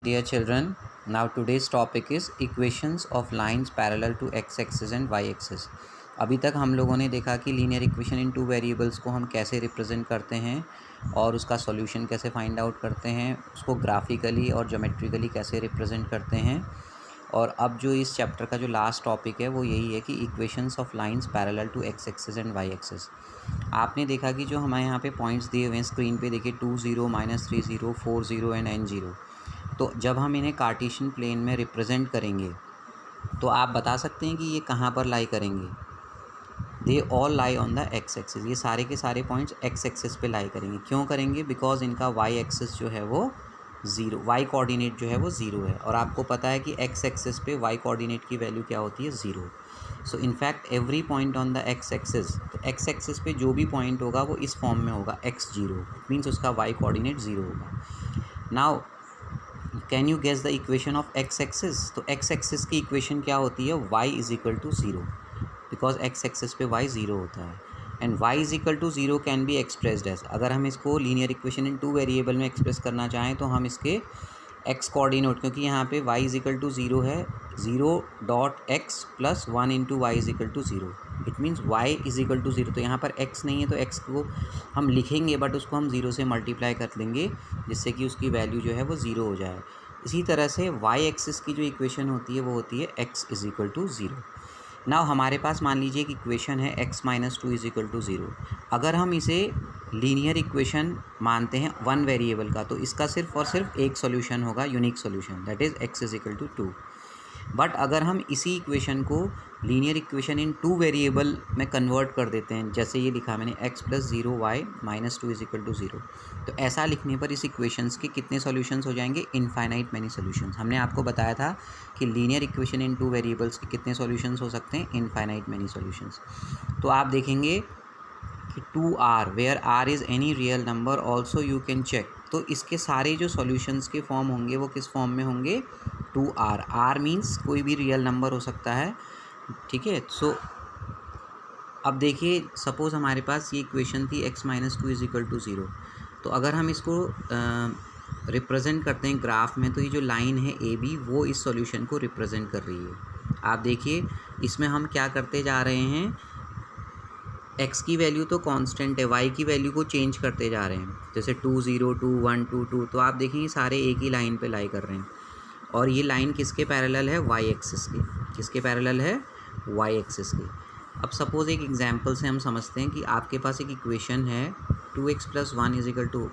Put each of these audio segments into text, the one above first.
Dear children, now today's topic is equations of lines parallel to x-axis and y-axis। अभी तक हम लोगों ने देखा कि linear equation in two variables को हम कैसे रिप्रेजेंट करते हैं और उसका सॉल्यूशन कैसे फाइंड आउट करते हैं, उसको ग्राफिकली और ज्योमेट्रिकली कैसे रिप्रेजेंट करते हैं। और अब जो इस चैप्टर का जो लास्ट टॉपिक है वो यही है कि equations of lines parallel to x axis and y axis. आपने देखा कि जो हमारे यहाँ पे पॉइंट्स दिए हुए हैं स्क्रीन पे, देखिए 2 0 -3 0 4 0 एंड n 0। तो जब हम इन्हें कार्टेशियन प्लेन में रिप्रेजेंट करेंगे तो आप बता सकते हैं कि ये कहाँ पर लाई करेंगे। They all lie on the x axis. ये सारे के सारे पॉइंट्स एक्स एक्सिस पे लाई करेंगे। क्यों करेंगे? बिकॉज इनका वाई एक्सिस जो है वो ज़ीरो, वाई कोऑर्डिनेट जो है वो ज़ीरो है। और आपको पता है कि एक्स एक्सिस पे वाई कोऑर्डिनेट की वैल्यू क्या होती है? Zero. So in fact every point on the x axis, तो एक्स एक्सिस पे जो भी पॉइंट होगा वो इस फॉर्म में होगा x जीरो, मीन्स उसका वाई कोऑर्डिनेट ज़ीरो होगा। Now can you guess the equation of x axis? तो एक्स एक्सिस की इक्वेशन क्या होती है? y is equal to zero, because x axis पे y ज़ीरो होता है। And y is equal to zero can be expressed as, अगर हम इसको linear equation in two variable में एक्सप्रेस करना चाहें तो हम इसके एक्स कोऑर्डिनेट, क्योंकि यहाँ पे y is equal to zero है, zero dot x plus one into y is equal to zero, it means y is equal to zero. तो यहाँ पर x नहीं है तो x को हम लिखेंगे बट उसको हम ज़ीरो से मल्टीप्लाई कर लेंगे जिससे कि उसकी वैल्यू जो है वो ज़ीरो हो जाए। इसी तरह से y एक्सिस की जो इक्वेशन होती है वो होती है x is equal to zero. Now हमारे पास मान लीजिए कि इक्वेशन है x minus two is equal to zero. अगर हम इसे लीनियर इक्वेशन मानते हैं वन वेरिएबल का, तो इसका सिर्फ और सिर्फ एक सॉल्यूशन होगा, unique solution, that is x is equal to two. But अगर हम इसी इक्वेशन को linear equation in two variable में कन्वर्ट कर देते हैं, जैसे ये लिखा मैंने x plus zero y minus two is equal to zero, तो ऐसा लिखने पर इस इक्वेशंस के कितने सॉल्यूशंस हो जाएंगे? Infinite many solutions. हमने आपको बताया था कि linear equation in two variables के कितने सॉल्यूशंस हो सकते हैं? Infinite many solutions. तो आप देखेंगे कि 2r where r is any real number also you can check. तो इसके सारे जो सॉल्यूशंस के फॉर्म होंगे वो किस फॉर्म में होंगे? 2r। r मीन्स कोई भी रियल नंबर हो सकता है, ठीक है। सो अब देखिए, सपोज़ हमारे पास ये इक्वेशन थी x minus two is equal to zero. तो अगर हम इसको रिप्रेजेंट करते हैं ग्राफ में, तो ये जो लाइन है ए बी वो इस सॉल्यूशन को रिप्रेजेंट कर रही है। आप देखिए इसमें हम क्या करते जा रहे हैं, x की वैल्यू तो कांस्टेंट है, y की वैल्यू को चेंज करते जा रहे हैं, जैसे 2 0 2 1 2 2। तो आप देखिए सारे एक ही लाइन पे लाई कर रहे हैं। और ये लाइन किसके पैरेलल है? y एक्सिस के। किसके पैरेलल है? y एक्सिस के। अब सपोज़ एक एग्जांपल से हम समझते हैं कि आपके पास एक इक्वेशन है 2x plus one is equal to,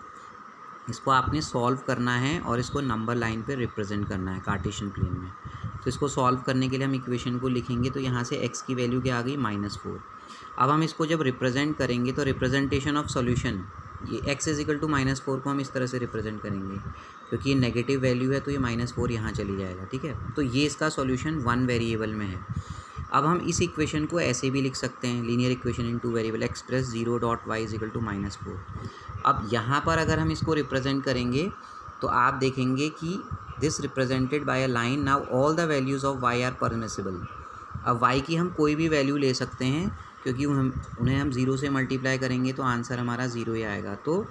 इसको आपने सॉल्व करना है और इसको नंबर लाइन पे रिप्रेजेंट करना है कार्टेशियन प्लेन में। तो इसको सॉल्व करने के लिए हम इक्वेशन को लिखेंगे, तो यहाँ से x की वैल्यू क्या आ गई? -4। अब हम इसको जब रिप्रेजेंट करेंगे तो रिप्रेजेंटेशन ऑफ सॉल्यूशन, ये x इज इक्वल टू -4 को हम इस तरह से रिप्रेजेंट करेंगे, क्योंकि ये नेगेटिव वैल्यू है तो ये -4 यहाँ चली जाएगा, ठीक है। तो ये इसका सॉल्यूशन वन वेरिएबल में है। अब हम इस इक्वेशन को ऐसे भी लिख सकते हैं, linear equation in two variable, x plus zero dot y is equal to -4। अब यहाँ पर अगर हम इसको रिप्रेजेंट करेंगे तो आप देखेंगे कि this represented by a line, now all the values of y are permissible. अब y की हम कोई भी वैल्यू ले सकते हैं, क्योंकि उन्हें हम ज़ीरो से मल्टीप्लाई करेंगे तो आंसर हमारा ज़ीरो ही आएगा। तो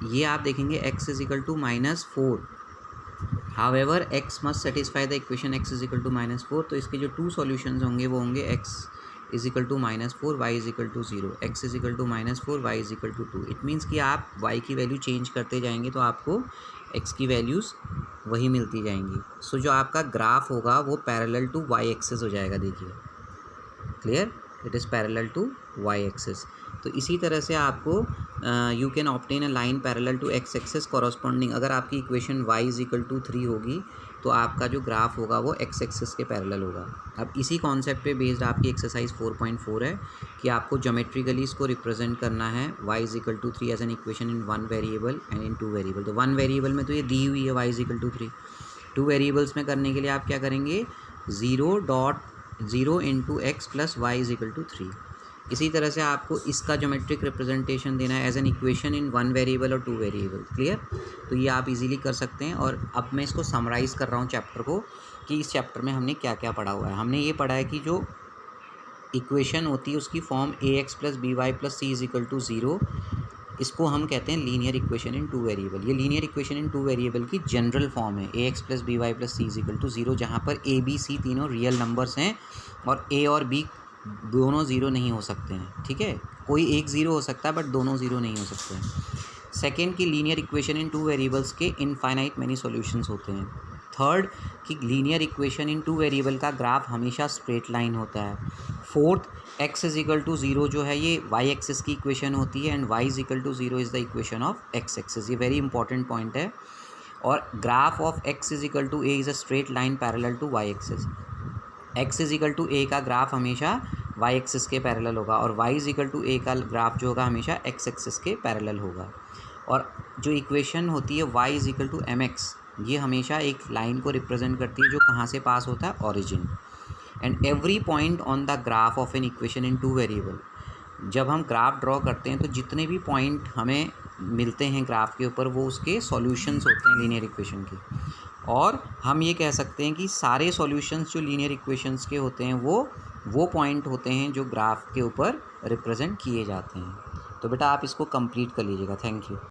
ये आप देखेंगे x is equal to -4। However x must satisfy the equation x is equal to -4। तो इसके जो टू सॉल्यूशंस होंगे वो होंगे x is equal to -4, y is equal to zero, x is equal to -4, y is equal to 2। It means कि आप y की value change करते जाएंगे तो आपको x की वैल्यूज़ वही मिलती जाएंगी। सो जो आपका ग्राफ होगा वो पैरेलल टू y एक्सिस हो जाएगा। देखिए, clear, it is parallel to y axis. तो इसी तरह से आपको you can obtain a line parallel to x axis corresponding. अगर आपकी equation y is equal to 3 होगी तो आपका जो ग्राफ होगा वो x एक्सिस के पैरेलल होगा। अब इसी कॉन्सेप्ट पे बेस्ड आपकी एक्सरसाइज 4.4 है कि आपको ज्योमेट्रिकली इसको रिप्रेजेंट करना है y is equal to 3 as an equation in one variable and in two variable. तो वन वेरिएबल में तो ये दी हुई है y is equal to 3। Two variables में करने के लिए आप क्या करेंगे? 0 into x plus y is equal to 3। इसी तरह से आपको इसका ज्योमेट्रिक रिप्रेजेंटेशन देना है as an equation in one variable और टू वेरिएबल। क्लियर? तो ये आप इजीली कर सकते हैं। और अब मैं इसको समराइज़ कर रहा हूँ चैप्टर को, कि इस चैप्टर में हमने क्या क्या पढ़ा हुआ है। हमने ये पढ़ा है कि जो इक्वेशन होती है उसकी form ax plus b y plus c is equal to 0 इसको हम कहते हैं linear equation in two variable. ये linear equation in two variable की जनरल फॉर्म है, ax plus b y plus c is equal to 0, जहाँ पर a b c तीनों रियल नंबर्स हैं और a और b दोनों ज़ीरो नहीं हो सकते हैं, ठीक है। कोई एक ज़ीरो हो सकता है बट दोनों ज़ीरो नहीं हो सकते हैं। सेकेंड की linear equation in two variables के इनफाइनाइट मैनी सॉल्यूशंस होते हैं। थर्ड कि linear equation in two variable का ग्राफ हमेशा स्ट्रेट लाइन होता है। Fourth x is equal to 0 जो है ये y एक्सिस की इक्वेशन होती है and y is equal to 0 is the equation of x axis. ये वेरी इंपॉर्टेंट पॉइंट है। और graph of x is equal to a is a straight line parallel to y axis. x is equal to a का graph हमेशा y axis के parallel होगा और y is equal to a का graph जो होगा हमेशा x एक्सिस के पैरेलल होगा। और जो इक्वेशन होती है y is equal to mx, ये हमेशा एक लाइन को रिप्रेजेंट करती है जो कहाँ से पास होता है, origin. And every point on the graph of N equation in two variable, जब हम ग्राफ ड्रॉ करते हैं तो जितने भी पॉइंट हमें मिलते हैं ग्राफ के ऊपर वो उसके सॉल्यूशंस होते हैं लीनियर इक्वेशन के। और हम ये कह सकते हैं कि सारे सॉल्यूशंस जो लीनियर इक्वेशंस के होते हैं वो पॉइंट होते हैं जो ग्राफ के ऊपर रिप्रेजेंट किए जाते हैं। तो बेटा आप इसको कंप्लीट कर लीजिएगा। Thank you.